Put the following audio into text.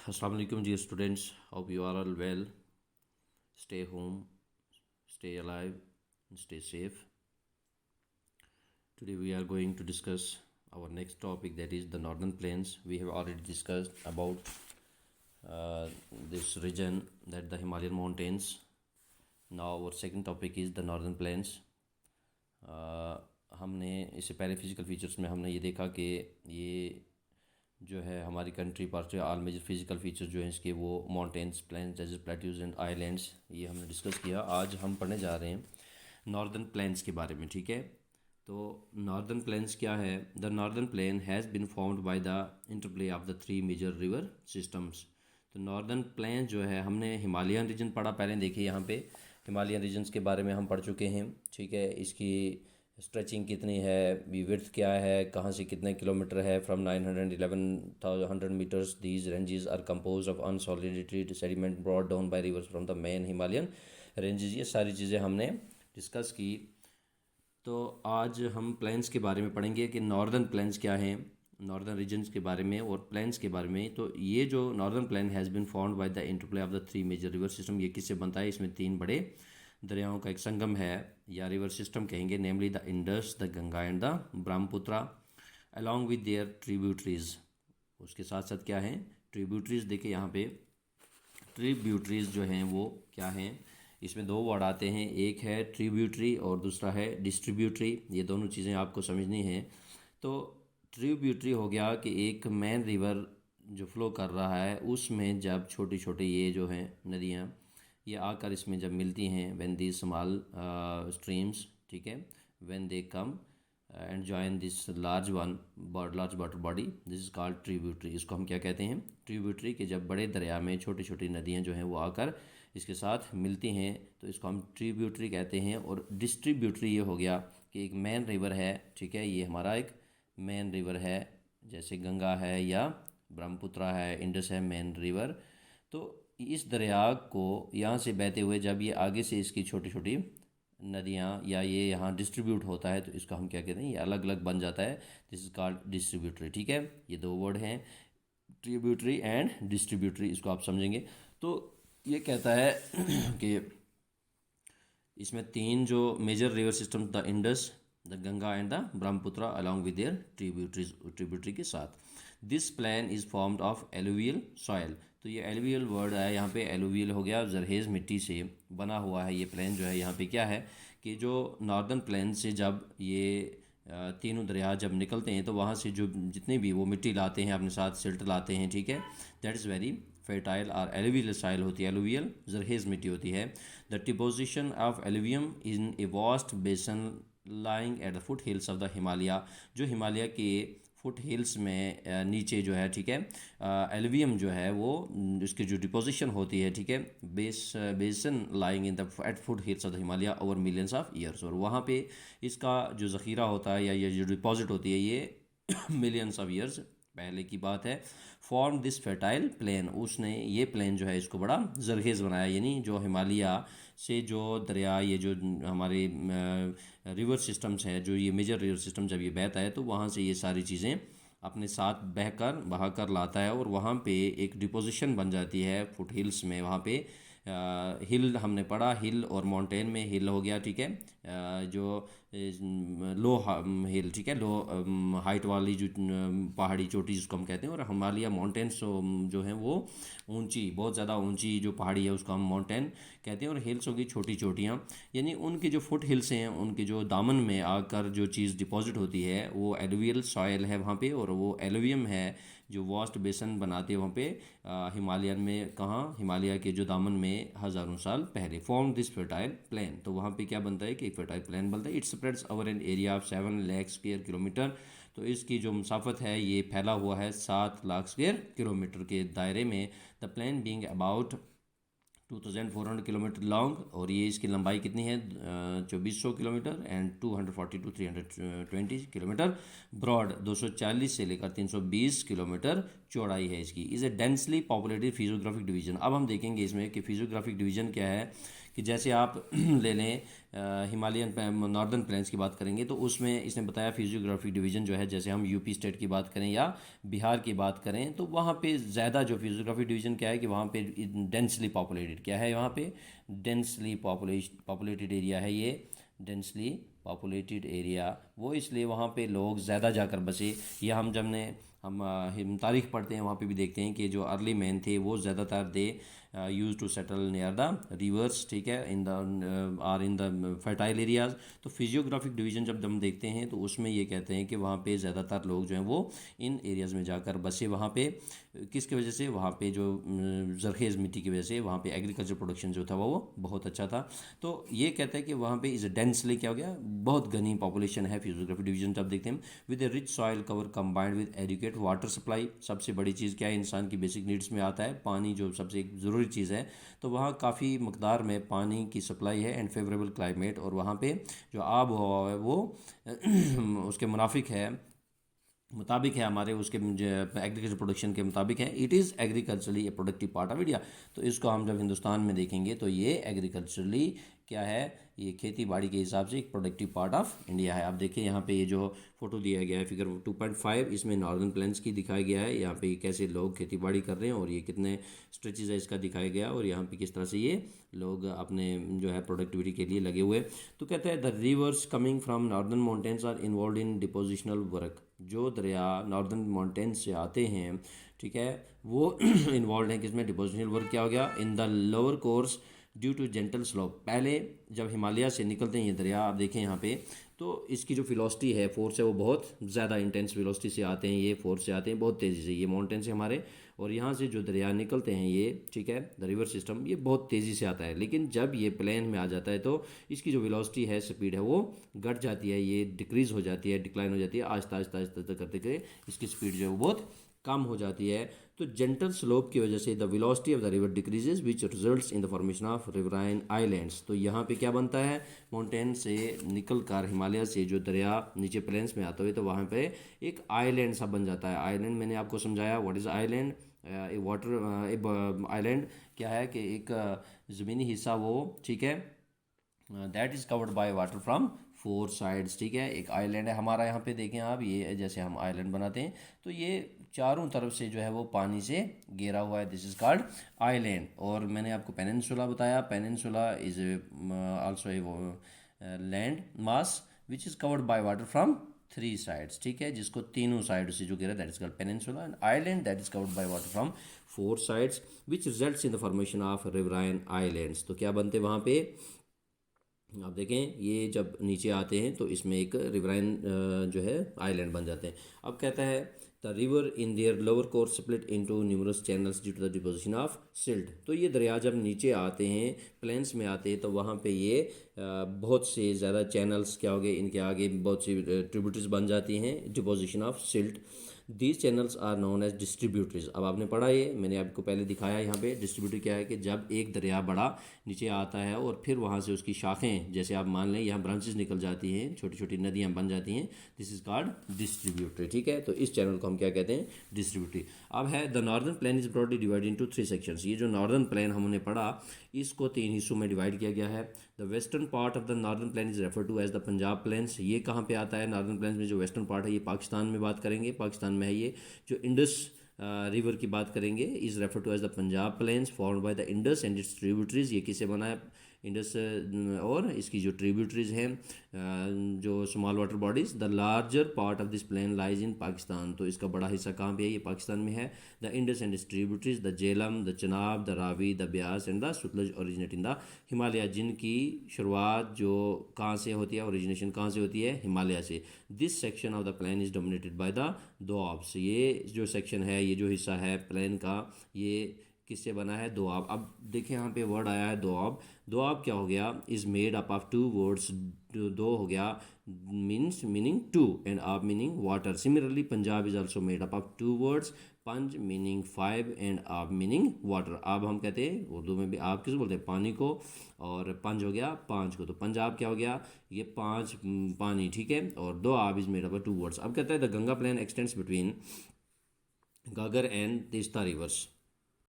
Assalamu alaikum, dear students. Hope you are all well. Stay home, stay alive, and stay safe. Today we are going to discuss our next topic, that is the northern plains. We have already discussed about this region, that the Himalayan mountains. Now our second topic is the northern plains. हमने इससे पहले physical features में हमने ये देखा कि ये जो है हमारी कंट्री पर जो ऑल मेजर फिजिकल फीचर्स जो हैं इसके, वो mountains, plains, desert, plateaus and islands, ये हमने डिस्कस किया। आज हम पढ़ने जा रहे हैं नॉर्दर्न प्लेन्स के बारे में, ठीक है। तो नॉर्दर्न प्लेन्स क्या है? The northern plain has been formed by the interplay of the three major river systems. तो नॉर्दर्न प्लेन जो है, हमने हिमालयन रीजन पढ़ा पहले, देखिए यहाँ पे हिमालयन रीजन्स के बारे में हम पढ़ चुके हैं, ठीक है। इसकी स्ट्रेचिंग कितनी है, विड्थ क्या है, कहाँ से कितने किलोमीटर है, from 911,100 metres. These ranges are compose of unconsolidated sediment brought down by rivers from the main Himalayan ranges. ये सारी चीज़ें हमने डिस्कस की। तो आज हम प्लेन्स के बारे में पढ़ेंगे कि नॉर्दर्न प्लेन्स क्या हैं, नॉर्दर्न रीजन्स के बारे में और प्लेन्स के बारे में। तो ये जो northern plain has been formed by the interplay of the three major river system, ये किससे बनता है? इसमें तीन बड़े दरियाओं का एक संगम है, या रिवर सिस्टम कहेंगे, namely the Indus, the Ganga and the Brahmaputra, along with there tributaries. उसके साथ साथ क्या है? ट्रिब्यूटरीज। देखिए यहाँ पे ट्रिब्यूटरीज जो हैं वो क्या हैं, इसमें दो वर्ड आते हैं, एक है ट्रिब्यूटरी और दूसरा है डिस्ट्रीब्यूटरी। ये दोनों चीज़ें आपको समझनी हैं। तो ट्रिब्यूटरी हो गया कि एक मेन रिवर जो फ्लो कर रहा है, उसमें जब छोटी छोटी ये जो हैं नदियाँ, ये आकर इसमें जब मिलती हैं, व्हेन दी स्मॉल स्ट्रीम्स, ठीक है, when they come and join this large water body, this is called tributary. इसको हम क्या कहते हैं? ट्रिब्यूटरी। के जब बड़े दरिया में छोटी छोटी नदियाँ जो हैं वो आकर इसके साथ मिलती हैं, तो इसको हम ट्रिब्यूटरी कहते हैं। और डिस्ट्रीब्यूटरी ये हो गया कि एक मेन रिवर है, ठीक है, ये हमारा एक मेन रिवर है, जैसे गंगा है या ब्रह्मपुत्रा है, इंडस है, मेन रिवर। तो इस दरिया को यहाँ से बहते हुए जब ये आगे से इसकी छोटी छोटी नदियाँ या ये यहाँ डिस्ट्रीब्यूट होता है, तो इसको हम क्या कहते हैं? ये अलग अलग बन जाता है, दिस इज कॉल्ड डिस्ट्रीब्यूटरी, ठीक है। ये दो वर्ड हैं, ट्रिब्यूटरी एंड डिस्ट्रीब्यूटरी, इसको आप समझेंगे। तो ये कहता है कि इसमें तीन जो major river system, the Indus, the Ganga and the Brahmaputra, along with their tributary के साथ। This plain is formed of alluvial soil. तो ये एलुवियल वर्ड है यहाँ पे, एलुवियल हो गया, जरहेज मिट्टी से बना हुआ है ये प्लेन जो है। यहाँ पे क्या है कि जो नॉर्दर्न प्लेन से जब ये तीनों दरिया जब निकलते हैं, तो वहाँ से जो जितने भी वो मिट्टी लाते हैं अपने साथ, सिल्ट लाते हैं, ठीक है, दैट इज़ वेरी फर्टाइल। और एलुवियल सॉइल होती है, एलुवियल जरहेज मिट्टी होती है। The deposition of alluvium in a vast basin lying at the foothills of the Himalaya. जो हिमालय के फुट हिल्स में नीचे जो है, ठीक है, एलुवियम जो है वो उसकी जो डिपोजिशन होती है, ठीक है, basin lying in the at foothills of the Himalaya over millions of years. और वहाँ पे इसका जो ज़ख़ीरा होता है या ये जो डिपॉजिट होती है, ये मिलियंस ऑफ ईयर्स पहले की बात है। फॉर्म दिस फर्टाइल प्लेन, उसने ये प्लेन जो है इसको बड़ा जरखेज़ बनाया, यानी जो हिमालय से जो दरिया, ये जो हमारे रिवर सिस्टम्स हैं, जो ये मेजर रिवर सिस्टम जब ये बहता है, तो वहाँ से ये सारी चीज़ें अपने साथ बहा कर लाता है, और वहाँ पे एक डिपोजिशन बन जाती है फुट हिल्स में। वहाँ पे हिल हमने पढ़ा, हिल और माउंटेन में हिल हो गया, ठीक है, जो लो हिल, ठीक है, लो हाइट वाली जो पहाड़ी चोटी जिसको हम कहते हैं, और हिमालय माउंटेन्स जो हैं वो ऊंची, बहुत ज़्यादा ऊंची जो पहाड़ी है उसको हम माउंटेन कहते हैं, और हिल्स होगी छोटी चोटियाँ। यानी उनकी जो फुट हिल्स हैं, उनके जो दामन में आकर जो चीज़ डिपॉजिट होती है, वो एलुवियल सॉयल है वहाँ पे, और वो एलुवियम है जो वास्ट बेसन बनाते हैं वहाँ पे हिमालयन में। कहाँ? हिमालय के जो दामन में हज़ारों साल पहले। फॉर्म दिस फर्टाइल प्लेन, तो वहाँ पे क्या बनता है कि एक फर्टाइल प्लेन बनता है। It spreads over an area of 7 lakh square kilometre. तो इसकी जो मुसाफत है, ये फैला हुआ है 7 लाख स्क्वायर किलोमीटर के दायरे में। The plain being about 2400 kilometre long, और ये इसकी लंबाई कितनी है? 2400 kilometre, and 240 to 320 kilometre broad, 240 से लेकर 320 किलोमीटर चौड़ाई है इसकी। Is a densely populated physiographic division. अब हम देखेंगे इसमें कि फिजियोग्राफिक डिवीजन क्या है, कि जैसे आप ले लें हिमालयन नॉर्दर्न प्लेन्स की बात करेंगे तो उसमें इसने बताया फिजियोग्राफिक डिवीजन जो है, जैसे हम यूपी स्टेट की बात करें या बिहार की बात करें तो वहाँ पे ज़्यादा जो फिजियोग्राफिक डिवीजन क्या है कि वहाँ पे डेंसली पॉपुलेटेड क्या है, वहाँ पे डेंसली पॉपुलेटेड एरिया है ये, डेंसली पॉपुलेटेड एरिया। वो इसलिए वहाँ पे लोग ज़्यादा जाकर बसे। या हम तारीख पढ़ते हैं वहाँ पे भी देखते हैं कि जो अर्ली मैन थे वो ज़्यादातर they used to settle near the rivers, ठीक है, in the are in the fertile areas. तो फिजियोग्राफिक डिवीजन जब हम देखते हैं तो उसमें ये कहते हैं कि वहाँ पे ज़्यादातर लोग जो हैं वो इन एरियाज़ में जाकर बसे। वहाँ पे किसकी वजह से, वहाँ पे जो जरखेज़ मिट्टी की वजह से वहाँ पे एग्रीकल्चर प्रोडक्शन जो था वो बहुत अच्छा था। तो ये कहता है कि वहाँ पे इज़ डेंसली क्या हो गया, बहुत घनी पॉपुलेशन है। फिजियोग्राफिक डिवीजन जब देखते हैं with A rich soil cover combined with adequate water supply. सबसे बड़ी चीज़ क्या है, इंसान की बेसिक नीड्स में आता है पानी, जो सबसे एक ज़रूरी चीज़ है। तो वहाँ काफ़ी मकदार में पानी की सप्लाई है एंड फेवरेबल क्लाइमेट, और वहाँ पे जो आब हवा है वो उसके मुताबिक है हमारे उसके एग्रीकल्चर प्रोडक्शन के मुताबिक है। It is agriculturally A productive part of India. तो इसको हम जब हिंदुस्तान में देखेंगे तो ये एग्रीकल्चरली क्या है, ये खेती बाड़ी के हिसाब से एक प्रोडक्टिव पार्ट ऑफ इंडिया है। आप देखिए यहाँ पे ये जो फोटो दिया गया है फिगर 2.5, इसमें नॉर्दर्न प्लेन्स की दिखाया गया है। यहाँ पे कैसे लोग खेती बाड़ी कर रहे हैं और ये कितने स्ट्रेचेज है इसका दिखाया गया, और यहाँ पे किस तरह से ये लोग अपने जो है प्रोडक्टिविटी के लिए लगे हुए। तो कहते हैं the rivers coming from northern mountains are involve in depositional work. जो दरिया नॉर्दर्न माउंटेन्स से आते हैं, ठीक है, वो इन्वॉल्व हैं किसमें, डिपोजिशनल वर्क। क्या हो गया, in the lower course due to gentle slope. पहले जब हिमालय से निकलते हैं ये दरिया, आप देखें यहाँ पे, तो इसकी जो फिलोसिटी है, फोर्स है, वो बहुत ज़्यादा इंटेंस फिलोसिटी से आते हैं, ये फोर्स से आते हैं बहुत तेज़ी से, ये माउंटेन से हमारे, और यहाँ से जो दरिया निकलते हैं ये, ठीक है, द रिवर सिस्टम, ये बहुत तेज़ी से आता है। लेकिन जब ये प्लेन में आ जाता है तो इसकी जो वेलोसिटी है, स्पीड है, वो घट जाती है, ये डिक्रीज़ हो जाती है, डिक्लाइन हो जाती है, आहिस्ता आहिस्ता आहिस्ता करते करते इसकी स्पीड जो है वो बहुत कम हो जाती है। तो जेंटल स्लोप की वजह से the velocity of the river decreases which results in the formation of riverine islands. तो यहाँ पे क्या बनता है, माउंटेन से निकल कर हिमालय से जो दरिया नीचे प्लेन्स में आता है तो वहाँ पे एक आइलैंड सा बन जाता है। आइलैंड मैंने आपको समझाया what is island. A water island क्या है कि एक ज़मीनी हिस्सा वो, ठीक है, that is covered by water from 4 sides, ठीक है। एक आइलैंड है हमारा, यहाँ पे देखें आप, ये जैसे हम आइलैंड बनाते हैं तो ये चारों तरफ से जो है वो पानी से घेरा हुआ है, दिस इज़ कॉल्ड आइलैंड। और मैंने आपको पेनिनसुला बताया, peninsula is also a land mass which is covered by water from 3 sides, ठीक है, जिसको तीनों साइड से जो घेरा, that is called peninsula. And island that is covered by water from 4 sides which results in the formation of riverine islands. तो क्या बनते वहाँ पे, आप देखें, ये जब नीचे आते हैं तो इसमें एक रिवराइन जो है आइलैंड बन जाते हैं। अब कहता है the river in their lower course split into numerous channels due to the deposition of silt. तो ये दरिया जब नीचे आते हैं, प्लेन्स में आते हैं, तो वहाँ पे ये बहुत से ज़्यादा चैनल्स क्या हो गए, इनके आगे बहुत सी ट्रिब्यूटरीज बन जाती हैं, deposition of silt. These channels are known as distributaries. अब आपने पढ़ा, ये मैंने आपको पहले दिखाया यहाँ पे, डिस्ट्रीब्यूटरी क्या है कि जब एक दरिया बड़ा नीचे आता है और फिर वहाँ से उसकी शाखें, जैसे आप मान लें यहाँ ब्रांचेस निकल जाती हैं, छोटी छोटी नदियाँ बन जाती हैं, दिस इज कॉल्ड डिस्ट्रीब्यूटरी, ठीक है। तो इस चैनल को हम क्या कहते हैं, डिस्ट्रीब्यूटरी। अब है the northern plain is broadly divided into 3 sections. ये जो नॉर्दर्न प्लेन हमने पढ़ा, इसको 3 हिस्सों में डिवाइड किया गया है। The western part of the northern plain is refer to as the Punjab plains. ये कहाँ पे आता है, नॉर्दर्न प्लेन्स में जो वेस्टर्न पार्ट है ये पाकिस्तान में बात करेंगे, पाकिस्तान में है ये। जो इंडस रिवर की बात करेंगे is refer to as the Punjab plains formed by the Indus and its tributaries. ये किसे बना है, इंडस और इसकी जो ट्रिब्यूटरीज हैं, जो small water bodies. The larger part of this plain lies in Pakistan. तो इसका बड़ा हिस्सा कहाँ पे है, ये पाकिस्तान में है। The Indus and its tributaries, the Jhelum, the Chenab, the Ravi, the Beas and the Sutlej originate in the Himalaya. जिनकी शुरुआत जो कहाँ से होती है, ओरिजिनेशन कहाँ से होती है, हिमालय से। This section of the plain is dominated by the doabs. ये जो सेक्शन है, ये जो हिस्सा है प्लेन का, ये किससे बना है, दोआब। अब देखें यहाँ पे वर्ड आया है दोआब। दोआब क्या हो गया, is made up of 2 words. दो हो गया मीन्स मीनिंग 2 एंड आप meaning water. Similarly Punjab is also made up of 2 words, पंज मीनिंग 5 एंड आप मीनिंग वाटर। अब हम कहते हैं उर्दू में भी आप किस बोलते हैं, पानी को, और पंज हो गया 5 को। तो पंजाब क्या हो गया, ये 5 पानी, ठीक है, और दो आप is made up of 2 words. अब कहता है the Ganga plain extends between Ghaghara and Teesta reverse.